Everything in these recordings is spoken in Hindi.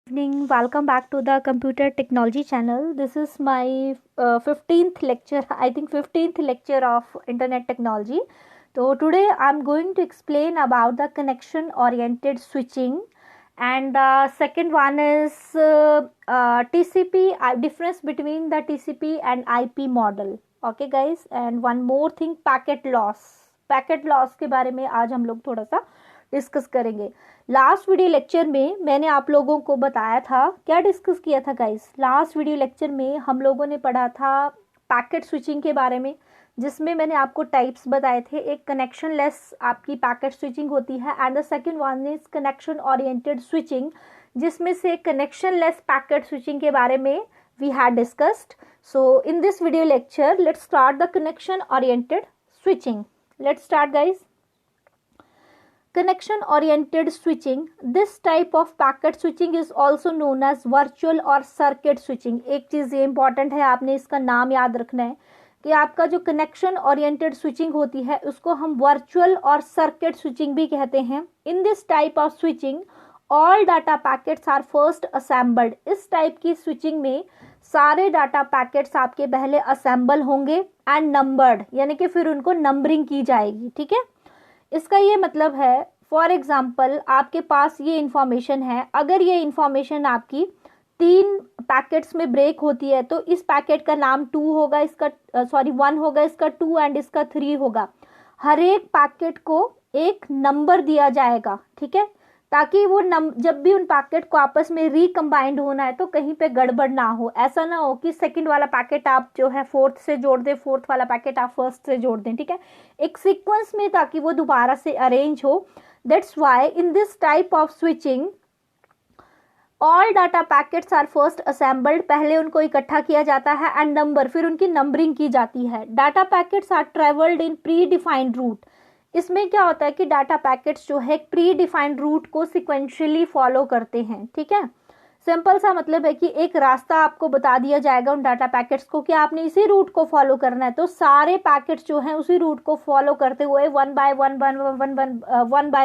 Evening, welcome back to the computer technology channel. This is my 15th lecture, I think 15th lecture of internet technology. So today I'm going to explain about the connection oriented switching, and the second one is TCP, difference between the TCP and IP model. Okay guys, and one more thing, packet loss के बारे में आज हम लोग थोड़ा सा डिस्कस करेंगे. लास्ट वीडियो लेक्चर में मैंने आप लोगों को बताया था, क्या डिस्कस किया था गाइस. लास्ट वीडियो लेक्चर में हम लोगों ने पढ़ा था पैकेट स्विचिंग के बारे में, जिसमें मैंने आपको टाइप्स बताए थे. एक कनेक्शन लेस आपकी पैकेट स्विचिंग होती है and the second one is connection oriented switching, जिसमें से कनेक्शन लेस पैकेट स्विचिंग के बारे में we had discussed. So in this video lecture let's start the connection oriented switching. Let's start guys. Connection oriented switching, this type of packet switching is also known as virtual or circuit switching. एक चीज़ ये इंपॉर्टेंट है, आपने इसका नाम याद रखना है कि आपका जो कनेक्शन ओरिएंटेड स्विचिंग होती है उसको हम वर्चुअल और सर्किट स्विचिंग भी कहते हैं. In this type of switching all data packets are first assembled. इस टाइप की स्विचिंग में सारे डाटा पैकेट्स आपके पहले असेंबल होंगे एंड नंबर्ड, यानी कि फिर उनको नंबरिंग की जाएगी. ठीक है, इसका ये मतलब है, फॉर एग्जाम्पल आपके पास ये इंफॉर्मेशन है, अगर ये इंफॉर्मेशन आपकी 3 पैकेट्स में ब्रेक होती है तो इस पैकेट का नाम 2 होगा, इसका 1 होगा, इसका 2 एंड इसका 3 होगा. हर एक पैकेट को एक नंबर दिया जाएगा. ठीक है, ताकि वो जब भी उन पैकेट को आपस में रिकम्बाइंड होना है तो कहीं पे गड़बड़ ना हो. ऐसा ना हो कि सेकंड वाला पैकेट आप जो है फोर्थ से जोड़ दें, फोर्थ वाला पैकेट आप फर्स्ट से जोड़ दें. ठीक है, एक सीक्वेंस में, ताकि वो दोबारा से अरेंज हो. That's why in this type of switching all data packets are first assembled. पहले उनको इकट्ठा किया जाता है एंड नंबर, फिर उनकी नंबरिंग की जाती है. Data packets are travelled in predefined route. इसमें क्या होता है कि डाटा पैकेट्स जो है प्री डिफाइंड रूट को सिक्वेंशियली फॉलो करते हैं. ठीक है, सिंपल सा मतलब है कि एक रास्ता आपको बता दिया जाएगा उन डाटा पैकेट्स को कि आपने इसी रूट को फॉलो करना है, तो सारे पैकेट्स जो हैं उसी रूट को फॉलो करते हुए वन बाय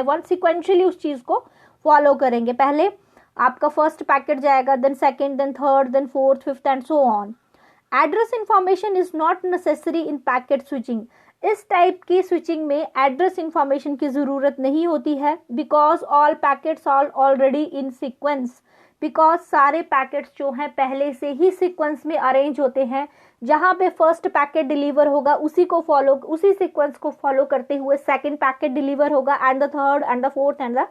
वन सिक्वेंशियली उस चीज को फॉलो करेंगे. पहले आपका फर्स्ट पैकेट जाएगा, then second, then third, then fourth, fifth and so on. Address information is not necessary in packet switching. इस टाइप की स्विचिंग में एड्रेस इंफॉर्मेशन की जरूरत नहीं होती है, because all packets are already in sequence. Because सारे पैकेट्स जो हैं पहले से ही सीक्वेंस में अरेंज होते हैं. जहां पे फर्स्ट पैकेट डिलीवर होगा उसी सीक्वेंस को फॉलो करते हुए सेकंड पैकेट डिलीवर होगा and the third and the fourth and the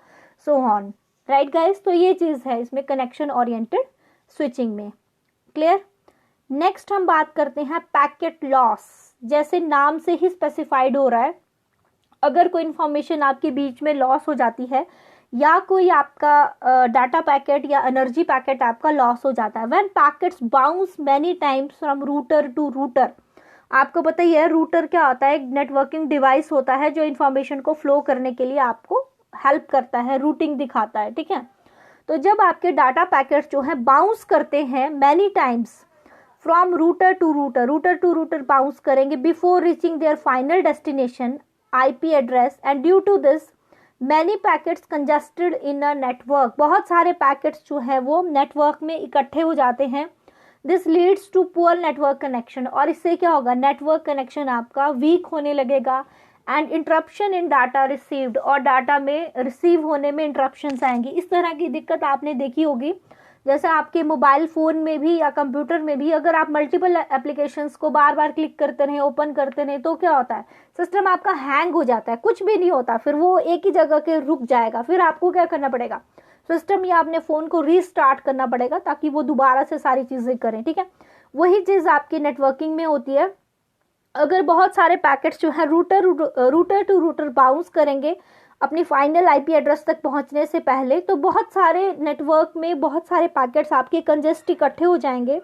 so on. Right guys, तो ये चीज है इसमें कनेक्शन ओरिएंटेड स्विचिंग में. क्लियर. नेक्स्ट हम बात करते हैं पैकेट लॉस. जैसे नाम से ही स्पेसिफाइड हो रहा है, अगर कोई इंफॉर्मेशन आपके बीच में लॉस हो जाती है या कोई आपका डाटा पैकेट या एनर्जी पैकेट आपका लॉस हो जाता है, when packets bounce many times from router to router. आपको पता ही है रूटर क्या होता है, एक नेटवर्किंग डिवाइस होता है जो इंफॉर्मेशन को फ्लो करने के लिए आपको हेल्प करता है, रूटिंग दिखाता है. ठीक है, तो जब आपके डाटा पैकेट्स जो है बाउंस करते हैं many times from router to router bounce करेंगे before reaching their final destination IP address, and due to this many packets congested in a network. बहुत सारे पैकेट्स जो है वो नेटवर्क में इकट्ठे हो जाते हैं. This leads to poor network connection. और इससे क्या होगा, नेटवर्क कनेक्शन आपका वीक होने लगेगा and interruption in data received, और डाटा में रिसीव होने में इंटरप्शंस आएंगी. इस तरह की दिक्कत आपने देखी होगी, जैसे आपके मोबाइल फ़ोन में भी या कंप्यूटर में भी अगर आप मल्टीपल एप्लीकेशंस को बार बार क्लिक करते रहें, ओपन करते रहें, तो क्या होता है, सिस्टम आपका हैंग हो जाता है, कुछ भी नहीं होता, फिर वो एक ही जगह के रुक जाएगा. फिर आपको क्या करना पड़ेगा, सिस्टम या अपने फ़ोन को रीस्टार्ट करना पड़ेगा ताकि वो दोबारा से सारी चीज़ें करें. ठीक है, वही चीज़ आपकी नेटवर्किंग में होती है. अगर बहुत सारे पैकेट्स जो है रूटर टू रूटर बाउंस करेंगे अपनी फाइनल आईपी एड्रेस तक पहुंचने से पहले, तो बहुत सारे नेटवर्क में बहुत सारे पैकेट्स आपके कंजेस्ट इकट्ठे हो जाएंगे.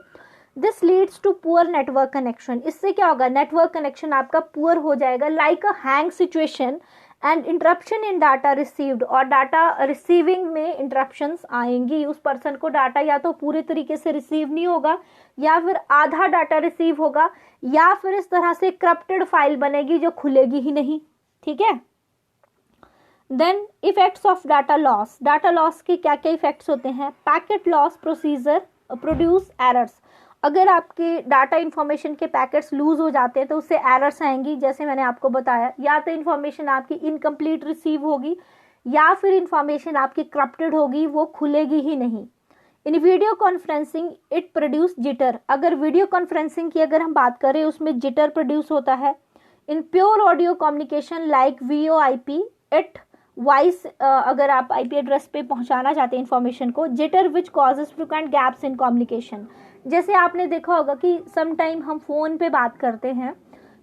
This leads to poor network connection. इससे क्या होगा, नेटवर्क कनेक्शन आपका पुअर हो जाएगा, like a hang situation and interruption in data received. और डाटा रिसीविंग में इंटरप्शंस आएंगी. उस पर्सन को डाटा या तो पूरे तरीके से रिसीव नहीं होगा, या फिर आधा डाटा रिसीव होगा, या फिर इस तरह से करप्टेड फाइल बनेगी जो खुलेगी ही नहीं. ठीक है, then effects of data loss, data loss के क्या क्या इफेक्ट्स होते हैं? Packet loss procedure produce errors, अगर आपके डाटा इंफॉर्मेशन के पैकेट्स लूज हो जाते हैं तो उससे एरर्स आएंगी, जैसे मैंने आपको बताया, या तो इंफॉर्मेशन आपकी इनकम्प्लीट रिसीव होगी या फिर इंफॉर्मेशन आपकी करप्टेड होगी, वो खुलेगी ही नहीं। In video conferencing it produce jitter, अगर वीडियो कॉन्फ्रेंसिंग की अगर हम बात करें उसमें जिटर प्रोड्यूस होता है। In pure audio communication like VoIP it voice, अगर आप IP एड्रेस पे पहुंचाना चाहते हैं इंफॉर्मेशन को, jitter which causes frequent gaps in communication, जैसे आपने देखा होगा कि सम टाइम हम फोन पे बात करते हैं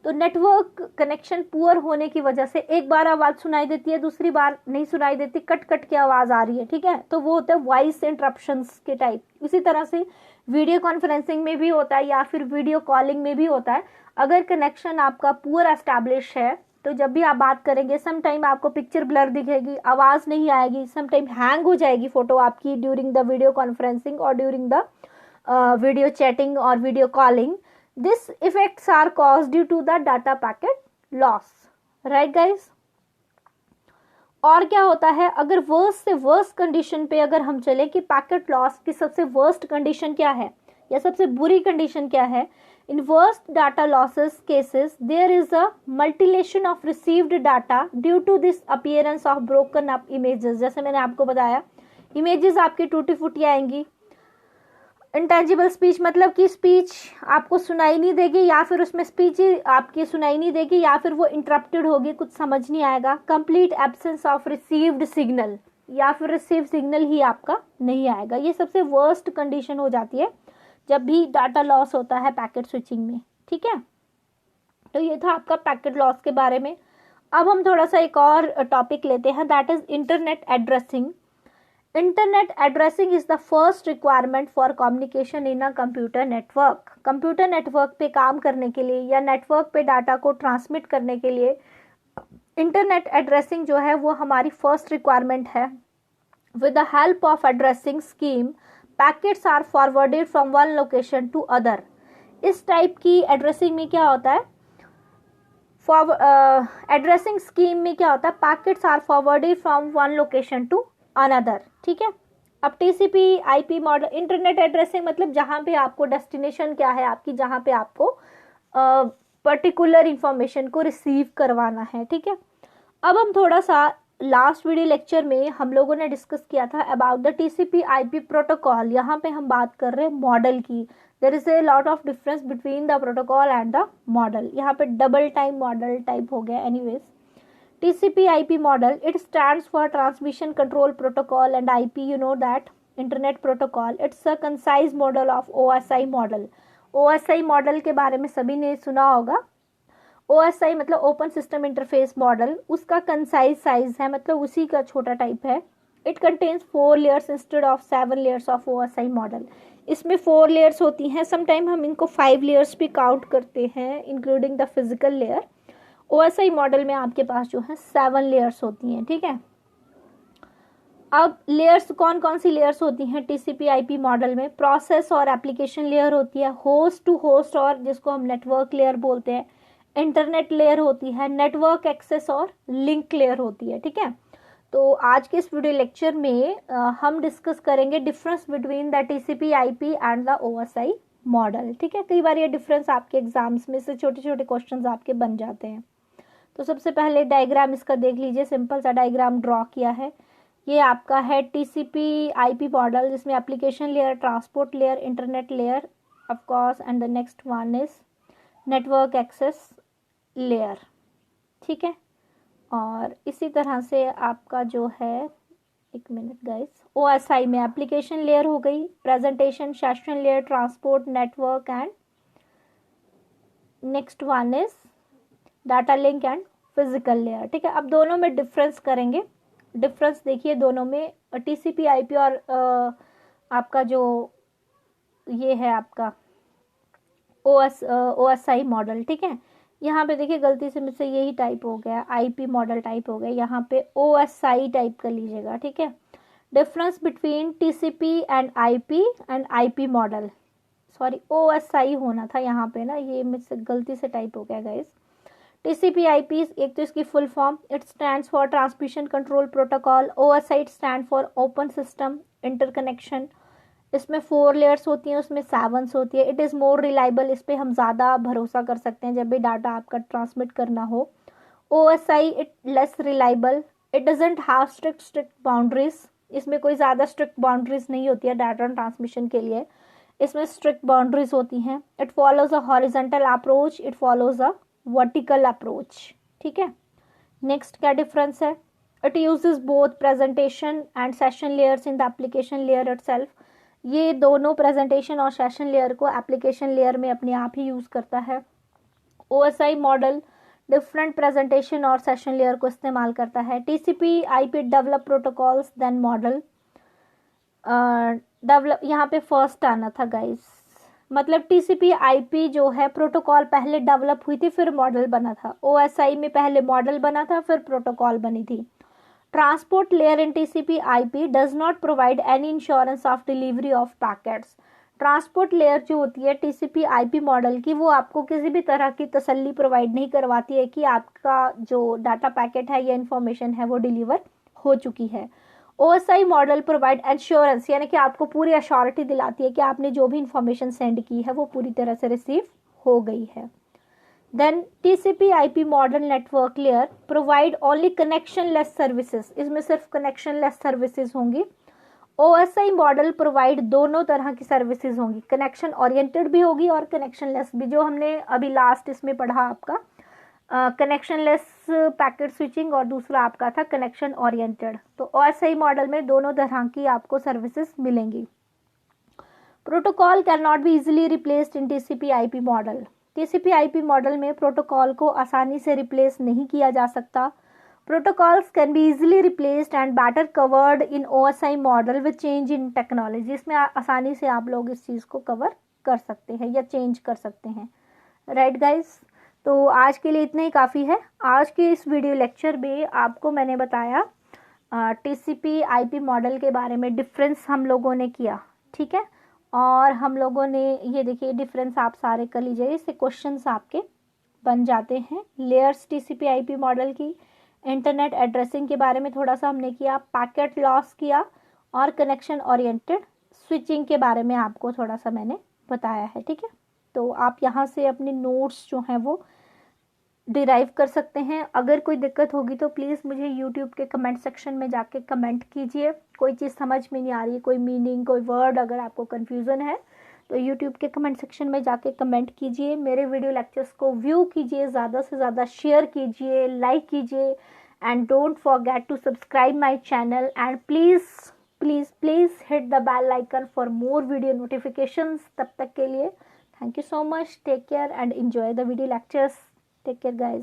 तो नेटवर्क कनेक्शन पुअर होने की वजह से एक बार आवाज सुनाई देती है, दूसरी बार नहीं सुनाई देती, कट कट के आवाज आ रही है, ठीक है, तो वो होता है वॉइस इंटरप्शंस के टाइप। इसी तरह से वीडियो कॉन्फ्रेंसिंग में भी होता है या फिर वीडियो कॉलिंग में भी होता है। अगर कनेक्शन आपका पुअर एस्टैब्लिश है तो जब भी आप बात करेंगे सम टाइम आपको पिक्चर ब्लर दिखेगी, आवाज नहीं आएगी, सम टाइम हैंग हो जाएगी फोटो आपकी ड्यूरिंग द वीडियो कॉन्फ्रेंसिंग और during the video chatting or video calling. This effects are caused due to the data packet loss, right guys? और क्या होता है, अगर वर्स्ट से वर्स्ट कंडीशन पे अगर हम चले कि पैकेट लॉस की सबसे वर्स्ट कंडीशन क्या है या सबसे बुरी कंडीशन क्या है, in worst data losses cases there is a mutilation of received data due to this appearance of broken up images, जैसे मैंने आपको बताया इमेजेस आपकी टूटी फूटी आएंगी। इंटेंजिबल स्पीच मतलब कि स्पीच आपको सुनाई नहीं देगी या फिर उसमें स्पीच आपकी सुनाई नहीं देगी या फिर वो इंटरप्टेड होगी, कुछ समझ नहीं आएगा। Complete absence of received signal या फिर रिसीव सिग्नल ही आपका नहीं आएगा। ये सबसे वर्स्ट कंडीशन हो जाती है जब भी डाटा लॉस होता है पैकेट स्विचिंग में, ठीक है। तो ये था आपका पैकेट लॉस के बारे में। अब हम थोड़ा सा एक और टॉपिक लेते हैं, that is internet addressing. Internet addressing is the first requirement for communication in a computer network. Computer network पे काम करने के लिए या नेटवर्क पे डाटा को ट्रांसमिट करने के लिए इंटरनेट एड्रेसिंग जो है वो हमारी फर्स्ट रिक्वायरमेंट है। With the help of addressing scheme packets are forwarded from one location to other. इस टाइप की एड्रेसिंग में क्या होता है, एड्रेसिंग स्कीम में क्या होता है, packets are forwarded from one location to another, ठीक है। अब TCP/IP मॉडल, इंटरनेट एड्रेसिंग मतलब जहां पे आपको डेस्टिनेशन क्या है आपकी, जहां पे आपको पर्टिकुलर इंफॉर्मेशन को रिसीव करवाना है, ठीक है। अब हम थोड़ा सा लास्ट वीडियो लेक्चर में हम लोगों ने डिस्कस किया था अबाउट द TCP/IP प्रोटोकॉल। यहाँ पे हम बात कर रहे हैं मॉडल की। There is a lot of difference between the protocol and the model. यहाँ पे डबल टाइम मॉडल टाइप हो गया। Anyways, TCP/IP model, it stands for Transmission Control Protocol, and IP, you know that, Internet Protocol. It's a concise model of OSI model. OSI model के बारे में सभी ने सुना होगा। OSI मतलब ओपन सिस्टम इंटरफेस मॉडल, उसका कंसाइज साइज है, मतलब उसी का छोटा टाइप है। It contains 4 layers instead of 7 layers of OSI model. इसमें 4 layers होती हैं, समटाइम हम इनको 5 layers भी काउंट करते हैं including the physical layer. OSI model में आपके पास जो है 7 लेयर्स होती हैं, ठीक है। अब लेयर्स कौन कौन सी लेयर्स होती हैं TCP/IP मॉडल में? प्रोसेस और एप्लीकेशन लेयर होती है, होस्ट टू होस्ट और जिसको हम नेटवर्क लेयर बोलते हैं, इंटरनेट लेयर होती है, नेटवर्क एक्सेस और लिंक लेयर होती है, ठीक है। तो आज के इस वीडियो लेक्चर में हम डिस्कस करेंगे difference between the TCP/IP and the OSI model, ठीक है। कई बार ये डिफरेंस आपके एग्जाम्स में से छोटे छोटे क्वेश्चंस आपके बन जाते हैं। तो सबसे पहले डायग्राम इसका देख लीजिए, सिंपल सा डायग्राम ड्रॉ किया है। ये आपका है TCP/IP मॉडल, जिसमें application layer, transport layer, internet layer of course, and the next one is network access layer, ठीक है। और इसी तरह से आपका जो है, एक मिनट गाइस, OSI में एप्लीकेशन लेयर हो गई, presentation, session layer, transport, network and next one is data link and physical layer, ठीक है। अब दोनों में डिफरेंस करेंगे। डिफरेंस देखिए दोनों में, TCP/IP और आपका जो ये है आपका OSI मॉडल, ठीक है। यहाँ पे देखिए गलती से मुझसे यही टाइप हो गया, IP मॉडल टाइप हो गया, यहाँ पे OSI टाइप कर लीजिएगा, ठीक है। Difference between TCP and IP and IP model, sorry OSI होना था यहाँ पे ना, ये मुझसे गलती से टाइप हो गया गाइस। TCP/IP एक तो इसकी full form, it stands for transmission control protocol. OSI stand for open system interconnection. इसमें 4 लेयर्स होती हैं, उसमें 7 होती है। इट इज़ मोर रिलायबल, इस पर हम ज़्यादा भरोसा कर सकते हैं जब भी डाटा आपका ट्रांसमिट करना हो। OSI it less reliable, it doesn't have strict boundaries, इसमें कोई ज़्यादा स्ट्रिक्ट बाउंड्रीज नहीं होती है डाटा ट्रांसमिशन के लिए, इसमें स्ट्रिक्ट बाउंड्रीज होती हैं। It follows a horizontal approach, it follows a vertical approach. ठीक है, नेक्स्ट क्या डिफरेंस है? It uses both presentation and session layers in the application layer itself. ये दोनों प्रेजेंटेशन और सेशन लेयर को एप्लीकेशन लेयर में अपने आप ही यूज करता है। OSI मॉडल डिफरेंट प्रेजेंटेशन और सेशन लेयर को इस्तेमाल करता है। TCP/IP develop protocols then model develop, यहाँ पे फर्स्ट आना था गाइस, मतलब TCP/IP जो है प्रोटोकॉल पहले डेवलप हुई थी फिर मॉडल बना था। OSI में पहले मॉडल बना था फिर प्रोटोकॉल बनी थी। Transport layer in TCP/IP does not provide any insurance of delivery of packets. Transport layer जो होती है TCP/IP मॉडल की, वो आपको किसी भी तरह की तसल्ली प्रोवाइड नहीं करवाती है कि आपका जो डाटा पैकेट है या इंफॉर्मेशन है वो डिलीवर हो चुकी है। OSI मॉडल प्रोवाइड एश्योरेंस, यानी कि आपको पूरी अश्योरिटी दिलाती है कि आपने जो भी इंफॉर्मेशन सेंड की है वो पूरी तरह से रिसीव हो गई है। Then TCP/IP model network layer provide only connectionless services, इसमें सिर्फ कनेक्शन लेस सर्विसेज होंगी। OSI मॉडल प्रोवाइड दोनों तरह की सर्विसेज होंगी, कनेक्शन ओरिएंटेड भी होगी और कनेक्शन लेस भी, जो हमने अभी लास्ट इसमें पढ़ा आपका कनेक्शन लेस पैकेट स्विचिंग और दूसरा आपका था कनेक्शन ओरिएंटेड। तो OSI मॉडल में दोनों तरह की आपको सर्विसेज मिलेंगी। Protocol can not be easily replaced in TCP/IP model. TCP/IP model में प्रोटोकॉल को आसानी से रिप्लेस नहीं किया जा सकता। Protocols can be easily replaced and better covered in OSI model with change in technology. इसमें आसानी से आप लोग इस चीज़ को कवर कर सकते हैं या चेंज कर सकते हैं। राइट गाइस, तो आज के लिए इतना ही काफ़ी है। आज के इस वीडियो लेक्चर में आपको मैंने बताया TCP/IP मॉडल के बारे में, डिफरेंस हम लोगों ने किया। ठीक है, और हम लोगों ने ये देखिए डिफरेंस आप सारे कर लीजिए, इससे क्वेश्चंस आपके बन जाते हैं। लेयर्स TCP/IP मॉडल की, इंटरनेट एड्रेसिंग के बारे में थोड़ा सा हमने किया, पैकेट लॉस किया और कनेक्शन ओरिएंटेड स्विचिंग के बारे में आपको थोड़ा सा मैंने बताया है। ठीक है, तो आप यहाँ से अपने नोट्स जो हैं वो डिराइव कर सकते हैं। अगर कोई दिक्कत होगी तो प्लीज़ मुझे यूट्यूब के कमेंट सेक्शन में जाके कमेंट कीजिए। कोई चीज़ समझ में नहीं आ रही, कोई मीनिंग, कोई वर्ड अगर आपको कन्फ्यूज़न है तो यूट्यूब के कमेंट सेक्शन में जाके कमेंट कीजिए। मेरे वीडियो लेक्चर्स को व्यू कीजिए, ज़्यादा से ज़्यादा शेयर कीजिए, लाइक कीजिए and don't forget to subscribe my channel and please hit the bell icon for more video notifications. तब तक के लिए thank you so much. Take care and enjoy the video lectures. Take care guys.